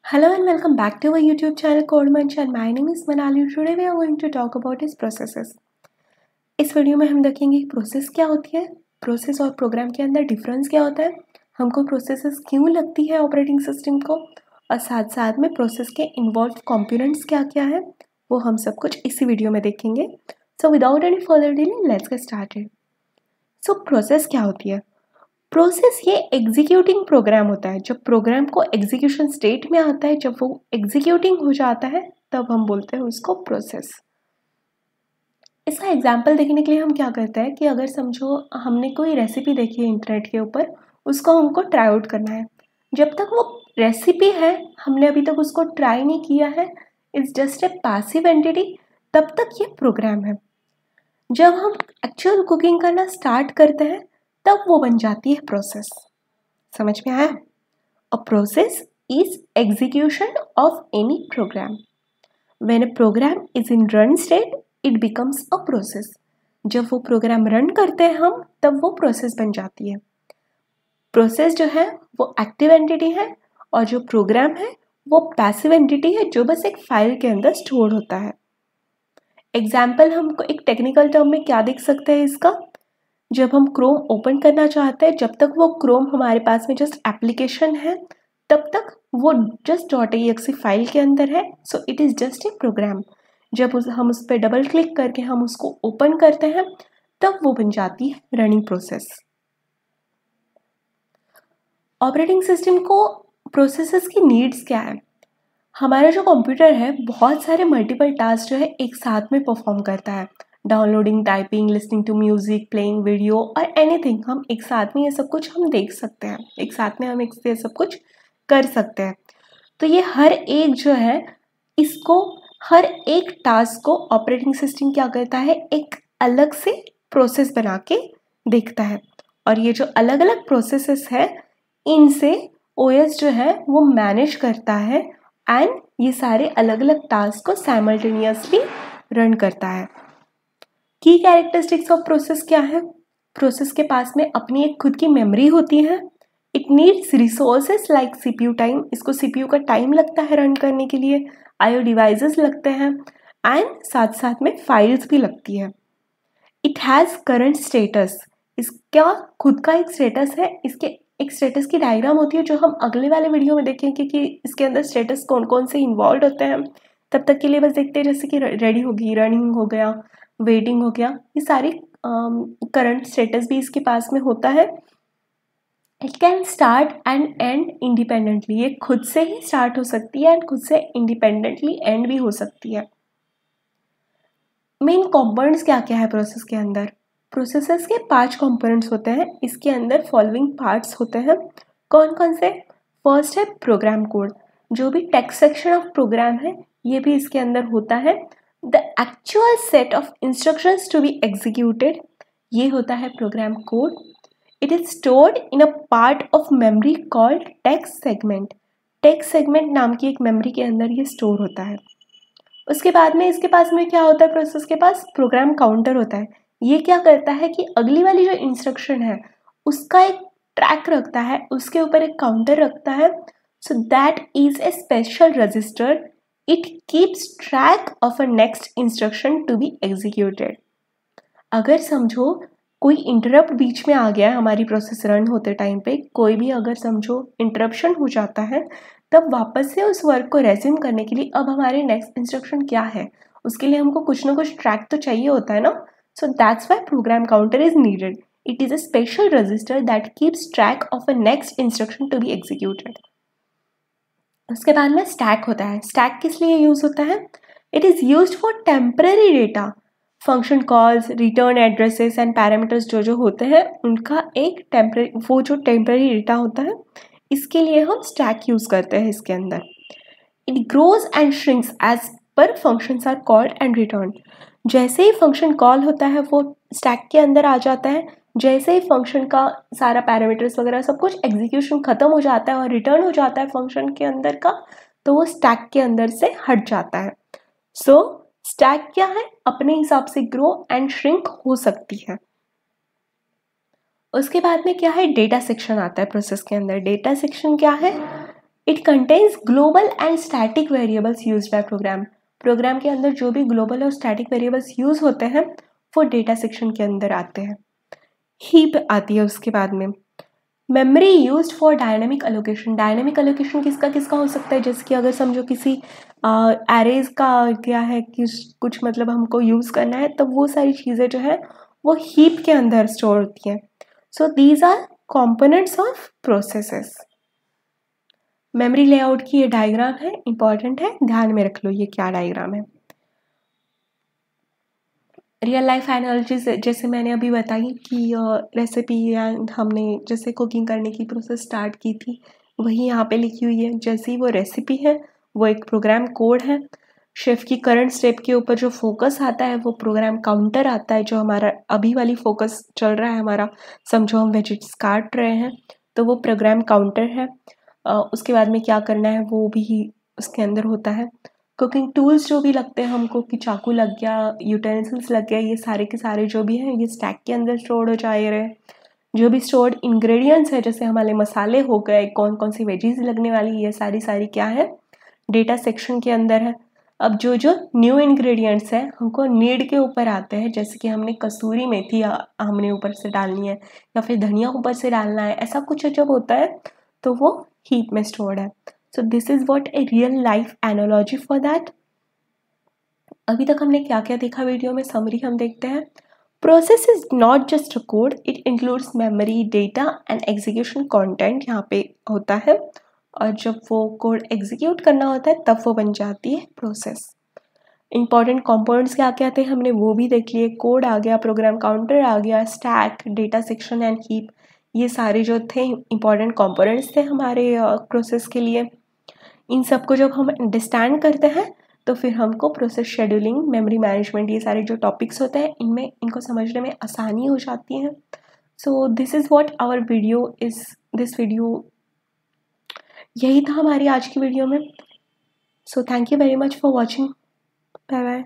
Hello and welcome back to our YouTube channel Code Munch and my name is Manali. Today we are going to talk about its processes. इस video में हम देखेंगे process क्या होती है, process और programme के अंदर डिफरेंस क्या होता है, हमको प्रोसेसेस क्यों लगती है ऑपरेटिंग सिस्टम को, और साथ साथ में प्रोसेस के इन्वॉल्व कंपोनेंट्स क्या क्या है वो हम सब कुछ इसी वीडियो में देखेंगे. So without any further delay let's get started. So process क्या होती है? प्रोसेस ये एग्जीक्यूटिंग प्रोग्राम होता है. जब प्रोग्राम को एग्जीक्यूशन स्टेट में आता है, जब वो एग्जीक्यूटिंग हो जाता है, तब हम बोलते हैं उसको प्रोसेस. इसका एग्जाम्पल देखने के लिए हम क्या करते हैं कि अगर समझो हमने कोई रेसिपी देखी है इंटरनेट के ऊपर, उसको हमको ट्राई आउट करना है. जब तक वो रेसिपी है, हमने अभी तक उसको ट्राई नहीं किया है, it's just a passive entity, तब तक ये प्रोग्राम है. जब हम एक्चुअल कुकिंग करना स्टार्ट करते हैं तब वो बन जाती है प्रोसेस. समझ में आया? A process is execution of any program. When a program is in run state it becomes a process. जब वो प्रोग्राम रन करते हैं हम, तब वो प्रोसेस बन जाती है. प्रोसेस जो है वो एक्टिव एंटिटी है और जो प्रोग्राम है वो पैसिव एंटिटी है जो बस एक फाइल के अंदर स्टोर होता है. एग्जाम्पल हमको एक टेक्निकल टर्म में क्या देख सकते हैं इसका? जब हम क्रोम ओपन करना चाहते हैं, जब तक वो क्रोम हमारे पास में जस्ट एप्लीकेशन है, तब तक वो जस्ट .exe फाइल के अंदर है. So it is just a program. जब हम उस पर डबल क्लिक करके हम उसको ओपन करते हैं, तब वो बन जाती है रनिंग प्रोसेस. ऑपरेटिंग सिस्टम को प्रोसेसेस की नीड्स क्या है? हमारा जो कंप्यूटर है बहुत सारे मल्टीपल टास्क जो है एक साथ में परफॉर्म करता है. Downloading, typing, listening to music, playing video और एनीथिंग, हम एक साथ में ये सब कुछ हम देख सकते हैं, एक साथ में हम ये सब कुछ कर सकते हैं. तो ये हर एक जो है, इसको हर एक टास्क को ऑपरेटिंग सिस्टम क्या करता है, एक अलग से प्रोसेस बना के देखता है. और ये जो अलग अलग प्रोसेसेस है, इनसे ओएस जो है वो मैनेज करता है एंड ये सारे अलग अलग टास्क को साइमल्टेनियसली रन करता है. की कैरेक्टरिस्टिक्स ऑफ प्रोसेस क्या है? प्रोसेस के पास में अपनी एक खुद की मेमोरी होती है. It needs resources like CPU time. इसको सीपीयू का टाइम लगता है रन करने के लिए. आईओ डिवाइसेस लगते हैं एंड साथ साथ में फाइल्स भी लगती है. It has current status. इसका खुद का एक स्टेटस है. इसके एक स्टेटस की डायग्राम होती है जो हम अगले वाले वीडियो में देखेंगे कि इसके अंदर स्टेटस कौन कौन से इन्वॉल्व होते हैं. तब तक के लिए बस देखते हैं, जैसे कि रेडी होगी, रनिंग हो गया, वेटिंग हो गया, ये सारी करंट स्टेटस भी इसके पास में होता है. It can start and and independently. ये खुद से ही स्टार्ट हो सकती है एंड खुद से इंडिपेंडेंटली एंड भी हो सकती है. मेन कंपोनेंट्स क्या क्या है प्रोसेस के अंदर? प्रोसेसेस के 5 कंपोनेंट्स होते हैं. इसके अंदर फॉलोइंग पार्ट्स होते हैं. कौन कौन से? फर्स्ट है प्रोग्राम कोड. जो भी टेक्स्ट सेक्शन ऑफ प्रोग्राम है ये भी इसके अंदर होता है. The actual set of instructions to be executed, ये होता है program code. It is stored in a part of memory called text segment. Text segment नाम की एक मेमोरी के अंदर ये स्टोर होता है. उसके बाद में इसके पास में क्या होता है? प्रोसेस के पास प्रोग्राम काउंटर होता है. ये क्या करता है कि अगली वाली जो इंस्ट्रक्शन है उसका एक ट्रैक रखता है, उसके ऊपर एक काउंटर रखता है. So that is a special register. It keeps track of a next instruction to be executed. अगर समझो कोई इंटरप्ट बीच में आ गया है हमारी प्रोसेस रन होते टाइम पे, कोई भी अगर समझो इंटरप्शन हो जाता है, तब वापस से उस वर्क को रेज्यूम करने के लिए अब हमारे नेक्स्ट इंस्ट्रक्शन क्या है, उसके लिए हमको कुछ ना कुछ ट्रैक तो चाहिए होता है ना. So that's why program counter is needed. It is a special register that keeps track of a next instruction to be executed. उसके बाद में स्टैक होता है. स्टैक किस लिए यूज होता है? It is used for temporary data. Function calls, return addresses and parameters जो होते हैं उनका एक टेम्पररी, वो जो टेम्पररी डेटा होता है, इसके लिए हम स्टैक यूज करते हैं इसके अंदर. It grows and shrinks as per functions are called and return. जैसे ही फंक्शन कॉल होता है वो स्टैक के अंदर आ जाता है. जैसे ही फंक्शन का सारा पैरामीटर्स वगैरह सब कुछ एग्जीक्यूशन खत्म हो जाता है और रिटर्न हो जाता है फंक्शन के अंदर का, तो वो स्टैक के अंदर से हट जाता है. सो स्टैक क्या है? अपने हिसाब से ग्रो एंड श्रिंक हो सकती है. उसके बाद में क्या है? डेटा सेक्शन आता है प्रोसेस के अंदर. डेटा सेक्शन क्या है? It contains global and static variables used by program के अंदर जो भी ग्लोबल और स्टैटिक वेरिएबल्स यूज होते हैं वो डेटा सेक्शन के अंदर आते हैं। हीप आती है उसके बाद में। Memory used for dynamic allocation किसका किसका हो सकता है, जैसे कि अगर समझो किसी एरेज का क्या है कि कुछ मतलब हमको यूज़ करना है, तब वो सारी चीज़ें जो है वो हीप के अंदर स्टोर होती हैं। So these are components of processes. Memory layout की ये डायग्राम है, इंपॉर्टेंट है, ध्यान में रख लो ये क्या डायग्राम है। रियल लाइफ एनालॉजीज जैसे मैंने अभी बताई कि रेसिपी हमने जैसे कुकिंग करने की प्रोसेस स्टार्ट की थी, वही यहाँ पे लिखी हुई है। जैसे ही वो रेसिपी है वो एक प्रोग्राम कोड है। शेफ़ की करंट स्टेप के ऊपर जो फोकस आता है वो प्रोग्राम काउंटर आता है, जो हमारा अभी वाली फोकस चल रहा है हमारा, समझो हम वेजिटेबल्स काट रहे हैं तो वो प्रोग्राम काउंटर है। उसके बाद में क्या करना है वो भी उसके अंदर होता है। कुकिंग टूल्स जो भी लगते हैं हमको, कि चाकू लग गया, यूटेंसिल्स लग गया, ये सारे के सारे जो भी हैं ये स्टैक के अंदर स्टोर हो जा रहे हैं। जो भी स्टोर्ड इंग्रेडिएंट्स है, जैसे हमारे मसाले हो गए, कौन कौन सी वेजीज लगने वाली, ये सारी क्या है डेटा सेक्शन के अंदर है। अब जो जो न्यू इंग्रेडिएंट्स हैं हमको नीड के ऊपर आते हैं, जैसे कि हमने कसूरी मेथी हमने ऊपर से डालनी है या फिर धनिया ऊपर से डालना है, ऐसा कुछ जब होता है तो वो हीप में स्टोर्ड है। So this is what a real life analogy for that. अभी तक हमने क्या क्या देखा वीडियो में, समरी हम देखते हैं। Process is not just a code, it includes memory, data and execution content यहाँ पे होता है, और जब वो कोड एग्जीक्यूट करना होता है तब वो बन जाती है प्रोसेस। इंपॉर्टेंट कंपोनेंट्स क्या क्या थे हमने वो भी देख लिए। कोड आ गया, प्रोग्राम काउंटर आ गया, stack, data section and heap, ये सारे जो थे इंपॉर्टेंट कंपोनेंट्स थे हमारे प्रोसेस के लिए। इन सबको जब हम अंडरस्टैंड करते हैं तो फिर हमको प्रोसेस शेड्यूलिंग, मेमोरी मैनेजमेंट, ये सारे जो टॉपिक्स होते हैं इनमें इनको समझने में आसानी हो जाती है। So this is what our video is, this video यही था हमारी आज की वीडियो में। So thank you very much for watching. Bye bye.